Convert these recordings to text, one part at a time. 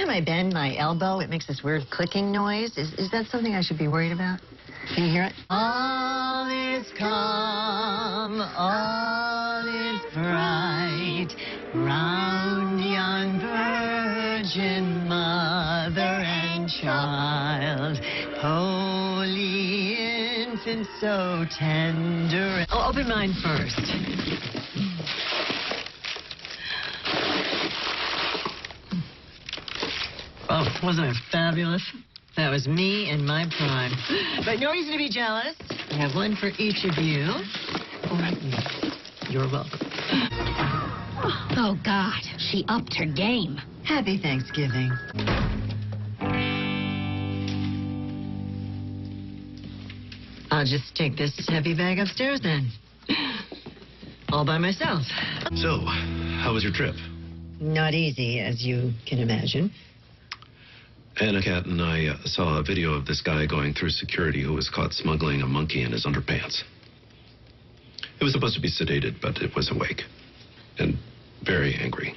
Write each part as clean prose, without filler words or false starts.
time I bend my elbow, it makes this weird clicking noise. Is that something I should be worried about? Can you hear it? All is calm, all is bright, round young virgin mother and child, holy infant so tender. Oh, open mine first. Oh, wasn't it fabulous? That was me in my prime. But no reason to be jealous. I have one for each of you. You're welcome. Oh, God. She upped her game. Happy Thanksgiving. I'll just take this heavy bag upstairs then. All by myself. So, how was your trip? Not easy, as you can imagine. Anna, Kat, and I saw a video of this guy going through security who was caught smuggling a monkey in his underpants. It was supposed to be sedated, but it was awake and very angry.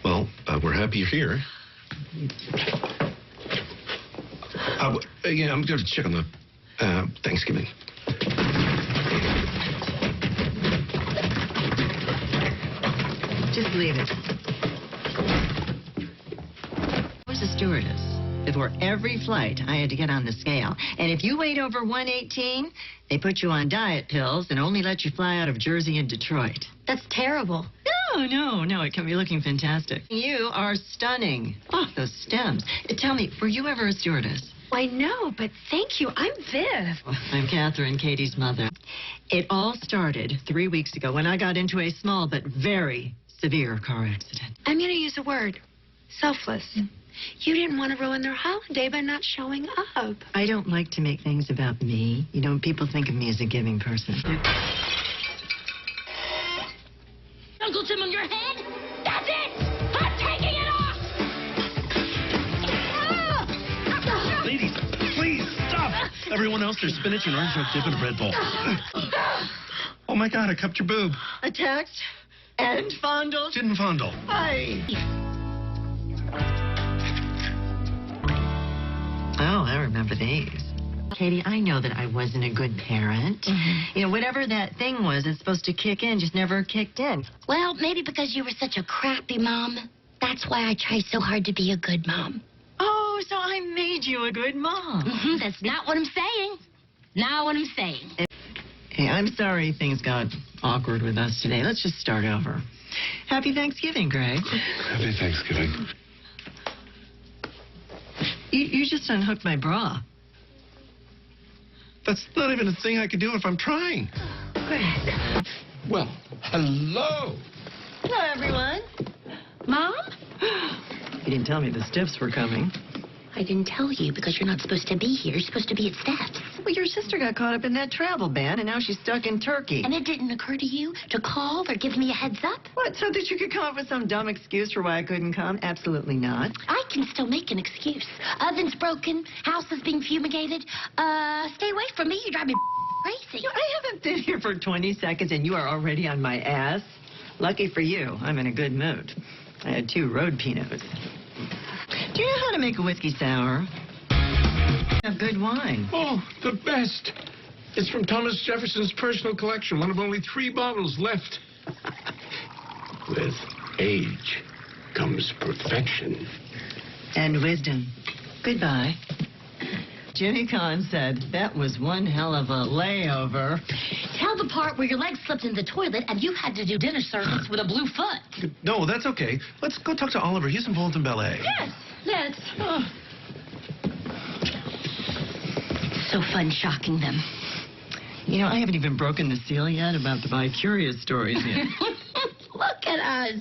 Well, we're happy you're here. Yeah, I'm going to check on the Thanksgiving. Just leave it. I was a stewardess. Before every flight, I had to get on the scale. And if you weighed over 118, they put you on diet pills and only let you fly out of Jersey and Detroit. That's terrible. No, it can be looking fantastic. You are stunning. Oh, those stems. Tell me, were you ever a stewardess? I know, but thank you. I'm Viv. I'm Kathryn, Katie's mother. It all started 3 weeks ago when I got into a small but very severe car accident. I'm going to use a word. Selfless. You didn't want to ruin their holiday by not showing up. I don't like to make things about me. You know, people think of me as a giving person. Uncle Tim on your head? That's it! I'm taking it off! Ladies, please stop! Everyone else, there's spinach and orange dip in a bread bowl. Oh my God, I cupped your boob. Attacked and fondled. Didn't fondle. Oh, I remember these. Katie, I know that I wasn't a good parent. You know, whatever that thing was, it's supposed to kick in, just never kicked in. Well, maybe because you were such a crappy mom. That's why I try so hard to be a good mom. Oh, so I made you a good mom. That's not what I'm saying. Not what I'm saying. Hey, I'm sorry things got awkward with us today. Let's just start over. Happy Thanksgiving, Greg. Happy Thanksgiving. You just unhooked my bra. That's not even a thing I could do if I'm trying. Greg. Well, hello. Hello, everyone. Mom? You didn't tell me the stiffs were coming. I didn't tell you because you're not supposed to be here. You're supposed to be at Steph's. Well, your sister got caught up in that travel ban, and now she's stuck in Turkey. And it didn't occur to you to call or give me a heads up? What, so that you could come up with some dumb excuse for why I couldn't come? Absolutely not. I can still make an excuse. Oven's broken. House is being fumigated. Stay away from me. You drive me crazy. You know, I haven't been here for 20 seconds, and you are already on my ass. Lucky for you, I'm in a good mood. I had 2 road pinots. Do you know how to make a whiskey sour? Have good wine. Oh, the best. It's from Thomas Jefferson's personal collection, one of only 3 bottles left. With age comes perfection. And wisdom. Goodbye. Jimmy Kahn said that was one hell of a layover. Tell the part where your leg slipped in the toilet and you had to do dinner service with a blue foot. No, that's okay. Let's go talk to Oliver. He's involved in ballet. Yes, let's. Oh. So fun shocking them. You know, I haven't even broken the seal yet about the bi-curious stories yet. Look at us.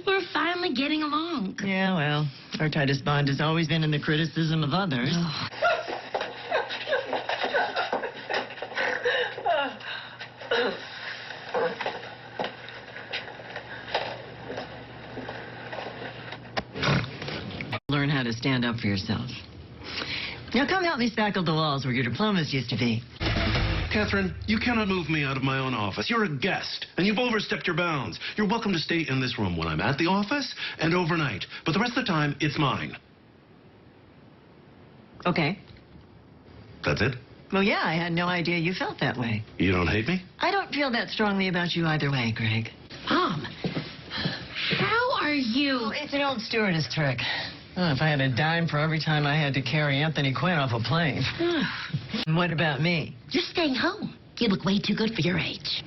We're finally getting along. Yeah, well, our tightest bond has always been in the criticism of others. Oh. Learn how to stand up for yourself. Now come help me spackle the walls where your diplomas used to be. Kathryn, you cannot move me out of my own office. You're a guest, and you've overstepped your bounds. You're welcome to stay in this room when I'm at the office and overnight. But the rest of the time, it's mine. Okay. That's it? Well, yeah, I had no idea you felt that way. You don't hate me? I don't feel that strongly about you either way, Greg. Mom, how are you? Oh, it's an old stewardess trick. Oh, if I had a dime for every time I had to carry Anthony Quinn off a plane. What about me? You're staying home. You look way too good for your age.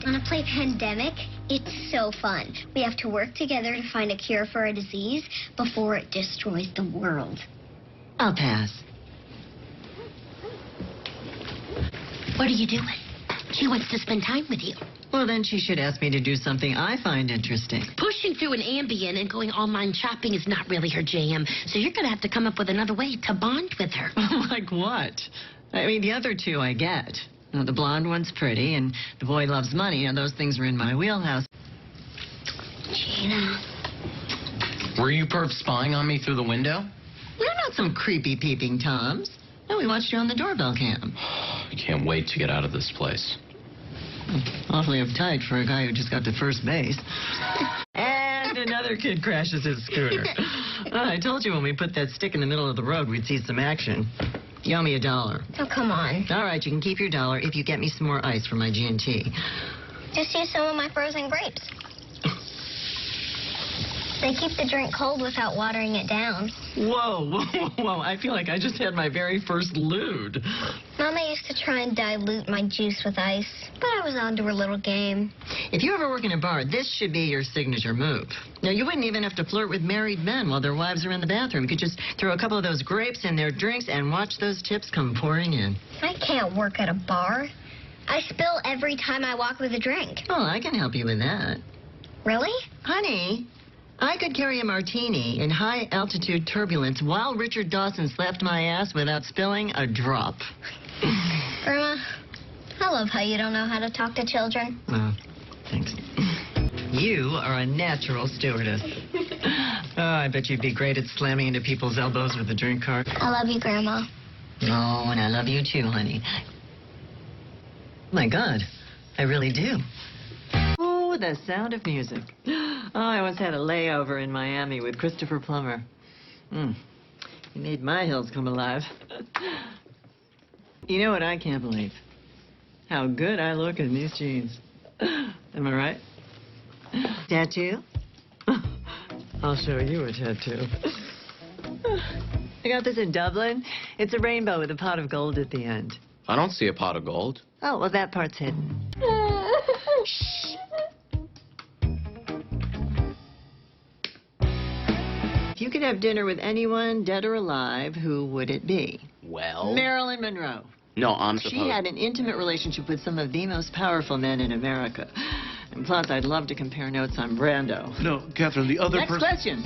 Want to play Pandemic? It's so fun. We have to work together to find a cure for a disease before it destroys the world. I'll pass. What are you doing? She wants to spend time with you. Well, then she should ask me to do something I find interesting. Pushing through an Ambien and going online shopping is not really her jam, so you're going to have to come up with another way to bond with her. Like what? I mean, the other two I get. You know, the blonde one's pretty, and the boy loves money. You know, those things are in my wheelhouse. Gina. Were you perp spying on me through the window? We're not some creepy peeping toms. No, we watched you on the doorbell cam. I can't wait to get out of this place. Awfully uptight for a guy who just got to first base. And another kid crashes his scooter. I told you when we put that stick in the middle of the road, we'd see some action. You owe me $1. Oh, come on. All right, you can keep your $1 if you get me some more ice for my G&T. Just use some of my frozen grapes. They keep the drink cold without watering it down. Whoa, whoa, whoa. I feel like I just had my very first lewd. Mama used to try and dilute my juice with ice, but I was on to her little game. If you ever work in a bar, this should be your signature move. Now, you wouldn't even have to flirt with married men while their wives are in the bathroom. You could just throw a couple of those grapes in their drinks and watch those tips come pouring in. I can't work at a bar. I spill every time I walk with a drink. Oh, I can help you with that. Really? Honey, I could carry a martini in high-altitude turbulence while Richard Dawson slapped my ass without spilling a drop. Grandma, I love how you don't know how to talk to children. Oh, thanks. You are a natural stewardess. Oh, I bet you'd be great at slamming into people's elbows with a drink cart. I love you, Grandma. Oh, and I love you too, honey. My God, I really do. Oh, the sound of music. Oh, I once had a layover in Miami with Christopher Plummer. He made my hills come alive. You know what I can't believe? How good I look in these jeans. Am I right? Tattoo? I'll show you a tattoo. I got this in Dublin. It's a rainbow with a pot of gold at the end. I don't see a pot of gold. Oh, well, that part's hidden. Shh. If you could have dinner with anyone, dead or alive, who would it be? Well... Marilyn Monroe. No, I'm supposed... She had an intimate relationship with some of the most powerful men in America. And plus, I'd love to compare notes on Brando. No, Kathryn, the other Next question.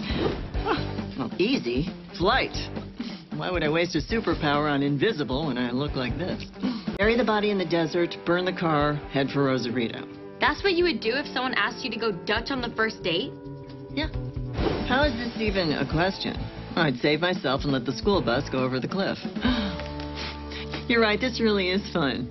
Well, easy. Flight. Why would I waste a superpower on invisible when I look like this? Bury the body in the desert, burn the car, head for Rosarito. That's what you would do if someone asked you to go Dutch on the first date? Yeah. How is this even a question? I'd save myself and let the school bus go over the cliff. You're right, this really is fun.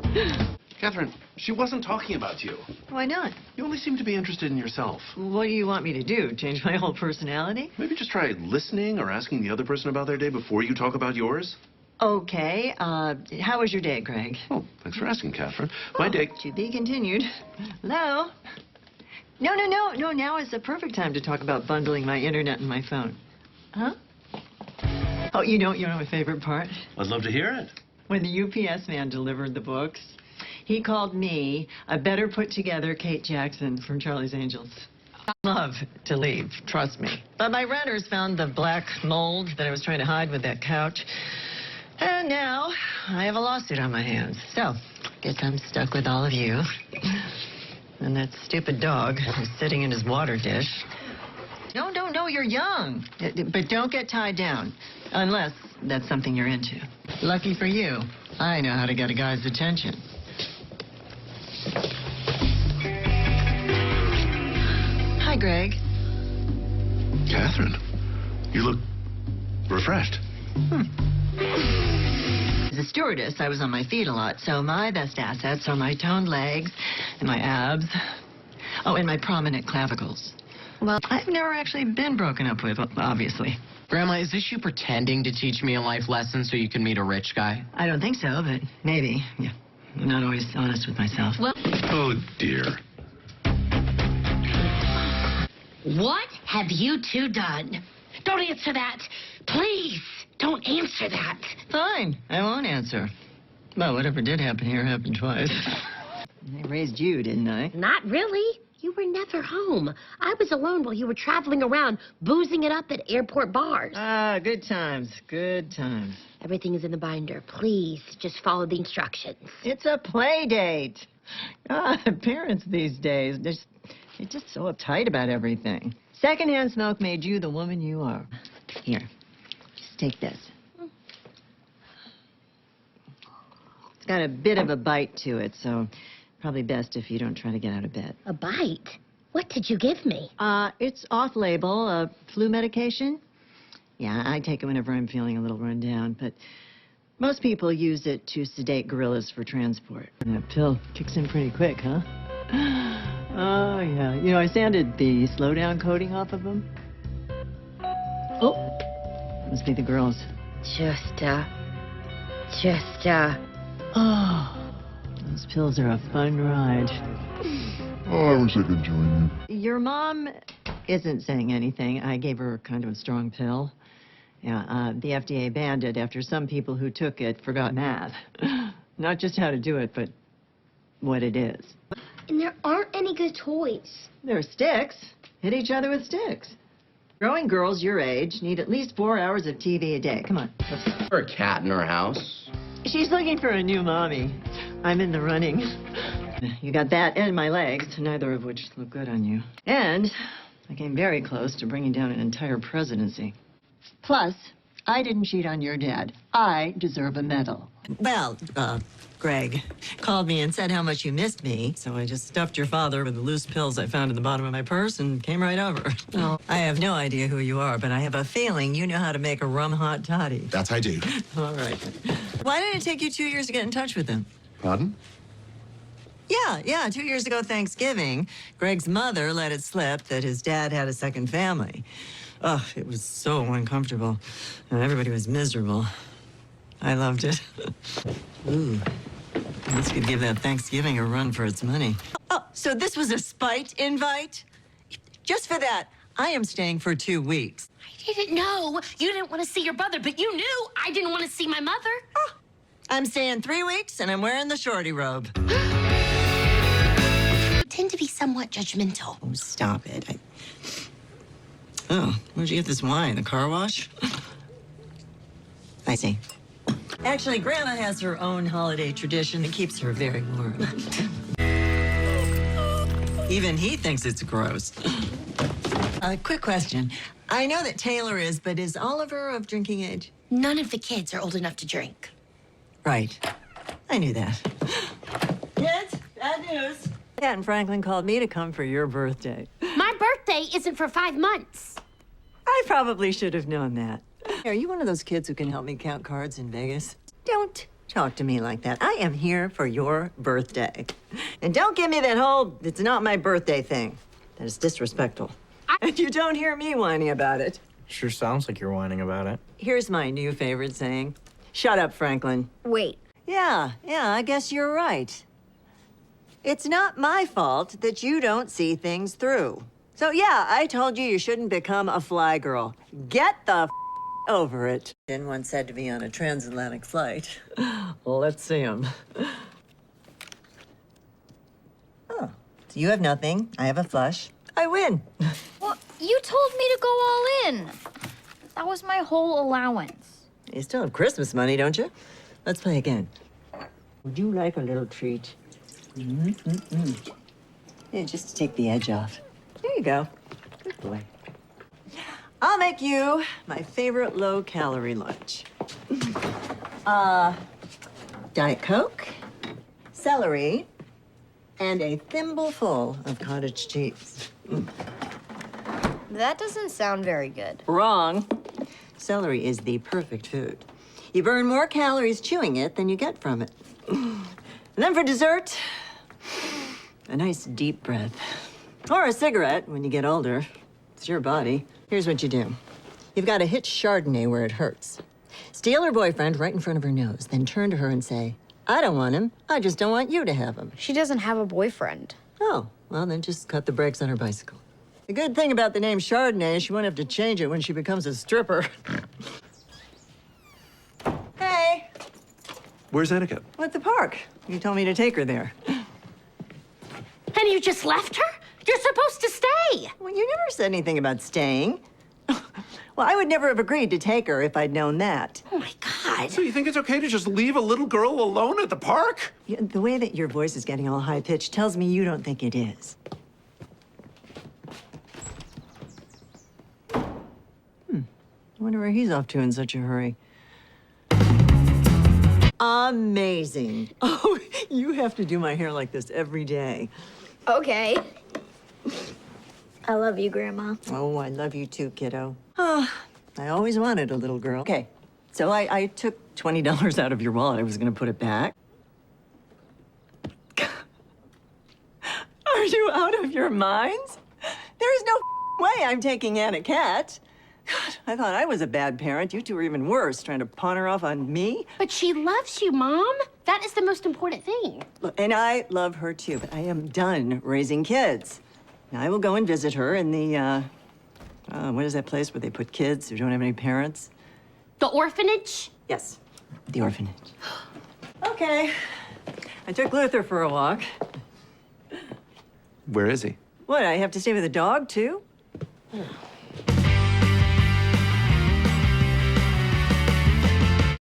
Kathryn, she wasn't talking about you. Why not? You only seem to be interested in yourself. What do you want me to do? Change my whole personality? Maybe just try listening or asking the other person about their day before you talk about yours. Okay. How was your day, Greg? Oh, thanks for asking, Kathryn. My day... To be continued. Hello? No. Now is the perfect time to talk about bundling my internet and my phone. Huh? Oh, you know my favorite part? I'd love to hear it. When the UPS man delivered the books, he called me a better put-together Kate Jackson from Charlie's Angels. I'd love to leave, trust me. But my renters found the black mold that I was trying to hide with that couch. And now I have a lawsuit on my hands. So, guess I'm stuck with all of you. And that stupid dog who's sitting in his water dish. No, you're young. But don't get tied down. Unless that's something you're into. Lucky for you, I know how to get a guy's attention. Hi, Greg. Kathryn, you look refreshed. Is a stewardess, I was on my feet a lot, so my best assets are my toned legs and my abs. Oh, and my prominent clavicles. Well, I've never actually been broken up with, obviously. Grandma, is this you pretending to teach me a life lesson so you can meet a rich guy? I don't think so, but maybe. Yeah, I'm not always honest with myself. Well, Oh, dear. what have you two done? Don't answer that. Please, don't answer that. Fine, I won't answer. Well, whatever did happen here happened twice. I raised you, didn't I? Not really. You were never home. I was alone while you were traveling around, boozing it up at airport bars. Ah, good times, good times. Everything is in the binder. Please, just follow the instructions. It's a play date. God, parents these days, they're just so uptight about everything. Secondhand smoke made you the woman you are. Here, just take this. It's got a bit of a bite to it, so probably best if you don't try to get out of bed. A bite? What did you give me? It's off-label, flu medication. Yeah, I take it whenever I'm feeling a little run down, but most people use it to sedate gorillas for transport. And that pill kicks in pretty quick, huh? Oh, yeah. You know, I sanded the slowdown coating off of them. Oh, must be the girls. Oh, those pills are a fun ride. Oh, I wish I could join you. Your mom isn't saying anything. I gave her kind of a strong pill. Yeah, the FDA banned it after some people who took it forgot math. Not just how to do it, but what it is. And there aren't any good toys. There are sticks. Hit each other with sticks. Growing girls your age need at least 4 hours of TV a day. Come on. For a cat in our house. She's looking for a new mommy. I'm in the running. You got that and my legs, neither of which look good on you. And I came very close to bringing down an entire presidency. Plus, I didn't cheat on your dad. I deserve a medal. Well, Greg called me and said how much you missed me, so I just stuffed your father with the loose pills I found in the bottom of my purse and came right over. Well, I have no idea who you are, but I have a feeling you know how to make a rum hot toddy. That I do. All right. Why did it take you 2 years to get in touch with him? Pardon? Yeah, 2 years ago Thanksgiving, Greg's mother let it slip that his dad had a second family. Oh, it was so uncomfortable. And everybody was miserable. I loved it. Ooh, this could give that Thanksgiving a run for its money. Oh, so this was a spite invite? Just for that, I am staying for 2 weeks. I didn't know. You didn't want to see your brother, but you knew I didn't want to see my mother. Oh, I'm staying 3 weeks, and I'm wearing the shorty robe. I tend to be somewhat judgmental. Oh, stop it. Oh, where'd you get this wine? The car wash? I see. Actually, Grandma has her own holiday tradition that keeps her very warm. Even he thinks it's gross. Quick question. I know that Taylor is, but is Oliver of drinking age? None of the kids are old enough to drink. Right. I knew that. Kids, bad news. Kat and Franklin called me to come for your birthday. My birthday isn't for 5 months. I probably should have known that. Are you one of those kids who can help me count cards in Vegas? Don't talk to me like that. I am here for your birthday. And don't give me that whole, it's not my birthday thing. That is disrespectful. And you don't hear me whining about it. Sure sounds like you're whining about it. Here's my new favorite saying. Shut up, Franklin. Wait. Yeah, I guess you're right. It's not my fault that you don't see things through. So yeah, I told you shouldn't become a fly girl. Get the over it. Jen once said to be on a transatlantic flight. Well, let's see him. Oh, so you have nothing. I have a flush. I win. Well, you told me to go all in. That was my whole allowance. You still have Christmas money, don't you? Let's play again. Would you like a little treat? Yeah, just to take the edge off. There you go. Good boy. I'll make you my favorite low-calorie lunch. Diet Coke, celery, and a thimbleful of cottage cheese. That doesn't sound very good. Wrong. Celery is the perfect food. You burn more calories chewing it than you get from it. And then for dessert, a nice deep breath. Or a cigarette when you get older. It's your body. Here's what you do. You've got to hit Chardonnay where it hurts. Steal her boyfriend right in front of her nose, then turn to her and say, I don't want him. I just don't want you to have him. She doesn't have a boyfriend. Oh, well, then just cut the brakes on her bicycle. The good thing about the name Chardonnay is she won't have to change it when she becomes a stripper. Hey. Where's Etiquette? At the park. You told me to take her there. And you just left her? You're supposed to stay. Well, you never said anything about staying. Well, I would never have agreed to take her if I'd known that. Oh, my God. So you think it's okay to just leave a little girl alone at the park? The way that your voice is getting all high-pitched tells me you don't think it is. I wonder where he's off to in such a hurry. Amazing. Oh, you have to do my hair like this every day. Okay. I love you, Grandma. Oh, I love you too, kiddo. Oh, I always wanted a little girl. Okay, so I took $20 out of your wallet. I was gonna put it back. Are you out of your minds? There is no way I'm taking Anna Cat. God, I thought I was a bad parent. You two are even worse, trying to pawn her off on me. But she loves you, Mom. That is the most important thing. Look, and I love her too, but I am done raising kids. Now, I will go and visit her in the, what is that place where they put kids who don't have any parents? The orphanage? Yes, the orphanage. Okay. I took Luther for a walk. Where is he? What, I have to stay with the dog, too?